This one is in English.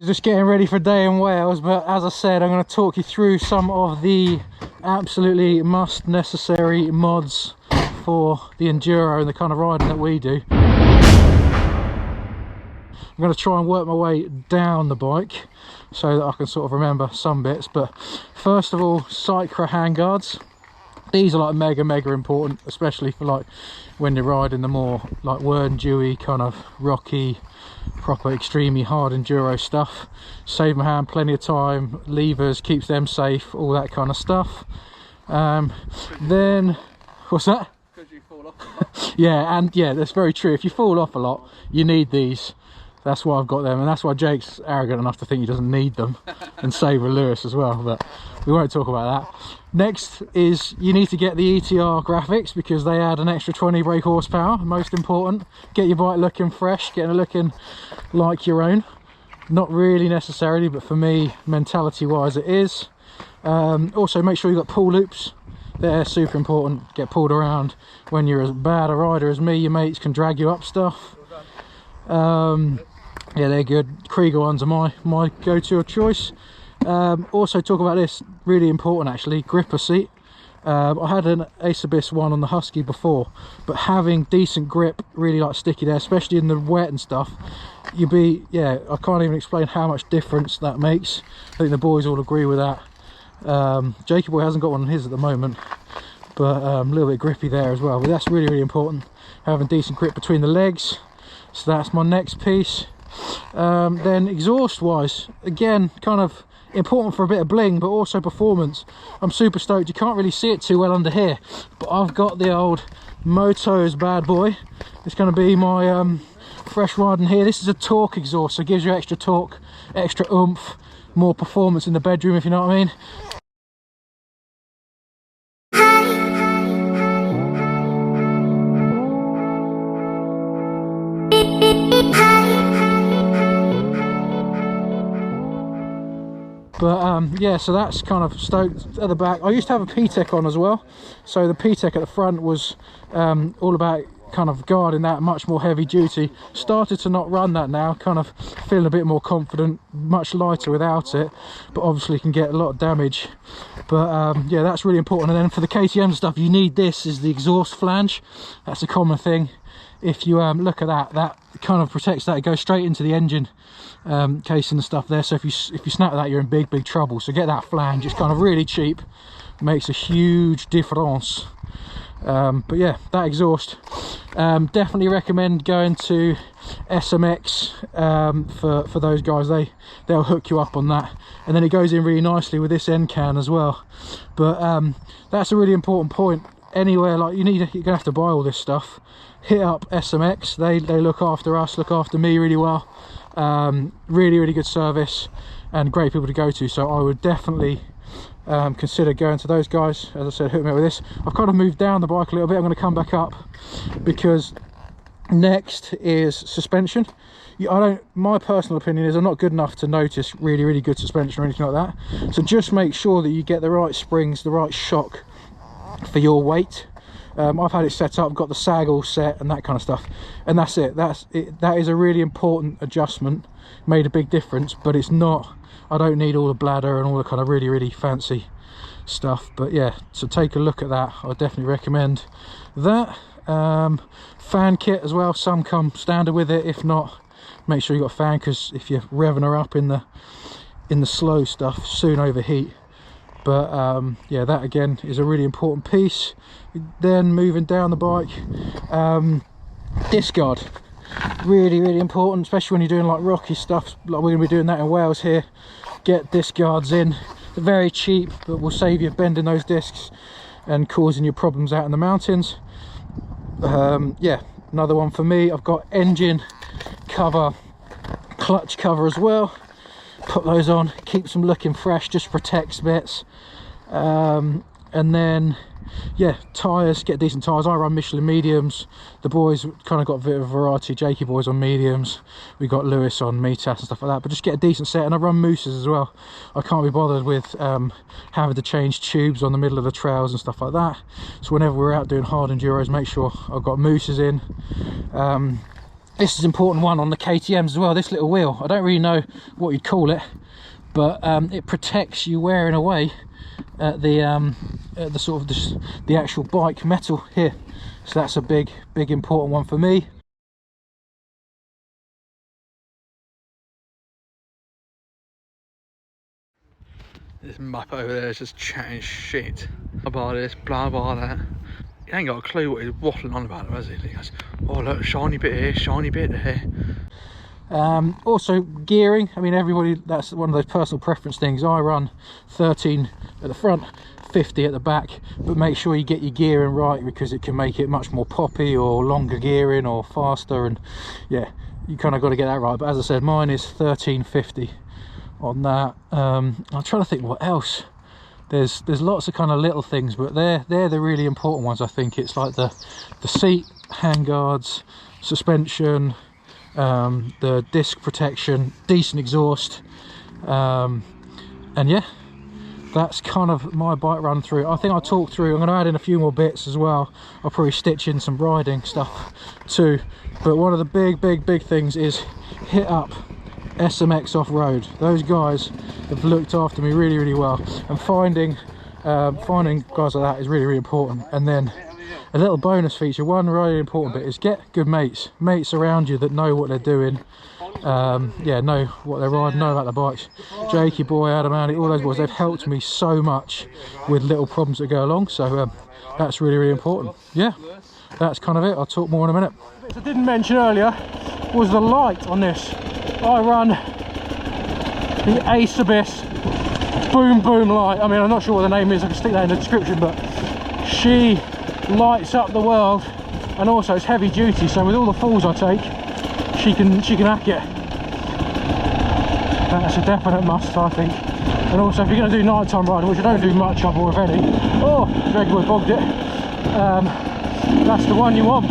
Just getting ready for a day in Wales, but as I said, I'm going to talk you through some of the absolutely must necessary mods for the Enduro and the kind of riding that we do. I'm going to try and work my way down the bike so that I can sort of remember some bits. But first of all, Cycra handguards. These are like mega important, especially for like when you're riding the more like Wern dewy kind of rocky, proper extremely hard enduro stuff. Save my hand plenty of time, levers, keeps them safe, all that kind of stuff. Then what's that? Because you fall off. Yeah, and yeah, that's very true. If you fall off a lot, you need these. That's why I've got them, and that's why Jake's arrogant enough to think he doesn't need them, and save with Lewis as well, but we won't talk about that. Next is you need to get the ETR graphics because they add an extra 20 brake horsepower. Most important, get your bike looking fresh, getting it looking like your own. Not really necessarily, but for me, mentality wise it is. Also make sure you've got pull loops. They're super important. Get pulled around when you're as bad a rider as me. Your mates can drag you up stuff. Yeah, they're good. Krieger ones are my go-to of choice. Also talk about this, really important actually, gripper seat. I had an Ace Abyss one on the Husky before, but having decent grip, really like sticky there, especially in the wet and stuff, yeah, I can't even explain how much difference that makes. I think the boys all agree with that. Jacob boy hasn't got one on his at the moment, but a little bit grippy there as well, but that's really important, having decent grip between the legs. So that's my next piece. Then exhaust wise, again, kind of important for a bit of bling, but also performance. I'm super stoked. You can't really see it too well under here, but I've got the old Moto's bad boy. It's going to be my fresh riding here. This is a torque exhaust, so it gives you extra torque, extra oomph, more performance in the bedroom, if you know what I mean. But yeah, so that's kind of stoked at the back. I used to have a P-Tech on as well, so the P-Tech at the front was all about kind of guarding that, much more heavy duty. Started to not run that now, kind of feeling a bit more confident, much lighter without it, but obviously can get a lot of damage. But yeah, that's really important. And then for the KTM stuff, you need this, is the exhaust flange. That's a common thing. If you look at that, that kind of protects that. It goes straight into the engine casing and stuff there, so if you snap that, you're in big trouble. So get that flange. It's kind of really cheap, makes a huge difference. But yeah, that exhaust, definitely recommend going to SMX for those guys. They'll hook you up on that, and then it goes in really nicely with this end can as well. But that's a really important point. Anywhere like you're gonna have to buy all this stuff, hit up SMX. They look after us, look after me really well. Really good service and great people to go to, so I would definitely consider going to those guys. As I said, hook me up with this. I've kind of moved down the bike a little bit. I'm going to come back up because next is suspension. My personal opinion is I'm not good enough to notice really good suspension or anything like that, so just make sure that you get the right springs, the right shock for your weight. I've had it set up, got the sag all set and that kind of stuff, and that's it. That is a really important adjustment, made a big difference, but it's not, I don't need all the bladder and all the kind of really fancy stuff. But yeah, so take a look at that. I definitely recommend that. Fan kit as well, some come standard with it. If not, make sure you got a fan, because if you're revving her up in the slow stuff, soon overheat. But yeah, that again is a really important piece. Then moving down the bike, disc guard, really important, especially when you're doing like rocky stuff like we're going to be doing that in Wales here. Get disc guards in. They're very cheap, but will save you bending those discs and causing you problems out in the mountains. Yeah, another one for me, I've got engine cover, clutch cover as well. Put those on, keeps them looking fresh, just protects bits. And then yeah, tyres, get decent tyres. I run Michelin mediums. The boys kind of got a bit of a variety. Jakey boys on mediums, we got Lewis on Metas and stuff like that, but just get a decent set. And I run mooses as well. I can't be bothered with having to change tubes on the middle of the trails and stuff like that, so whenever we're out doing hard enduros, make sure I've got mooses in. this is an important one on the KTMs as well, this little wheel. I don't really know what you'd call it, but it protects you wearing away at the sort of the actual bike metal here. So that's a big important one for me. This mupp over there is just chatting shit about this, blah blah that. He ain't got a clue what he's waffling on about, has he? He goes, oh look, shiny bit here, shiny bit there. Also gearing, I mean everybody, that's one of those personal preference things. I run 13 at the front, 50 at the back, but make sure you get your gearing right, because it can make it much more poppy or longer gearing or faster, and yeah, you kind of got to get that right. But as I said, mine is 1350 on that. I'm trying to think what else. There's lots of kind of little things, but they're the really important ones. I think it's like the seat, handguards, suspension, the disc protection, decent exhaust, and yeah, that's kind of my bike run through. I think I'll talk through, I'm going to add in a few more bits as well. I'll probably stitch in some riding stuff too, but one of the big things is hit up SMX Off-Road. Those guys have looked after me really well, and finding guys like that is really important. And then a little bonus feature, one really important bit, is get good mates around you that know what they're doing, yeah, know what they're riding, know about the bikes. Jakey boy, Adam, Andy, all those boys, they've helped me so much with little problems that go along, so that's really important. Yeah, that's kind of it. I'll talk more in a minute. What I didn't mention earlier was the light on this. I run the Ace Abyss boom light. I mean, I'm not sure what the name is, I can stick that in the description, but she lights up the world, and also it's heavy duty, so with all the falls I take, she can hack it. That's a definite must, I think. And also if you're going to do nighttime riding, which I don't do much of, or if any, oh, Greg boy bogged it, that's the one you want.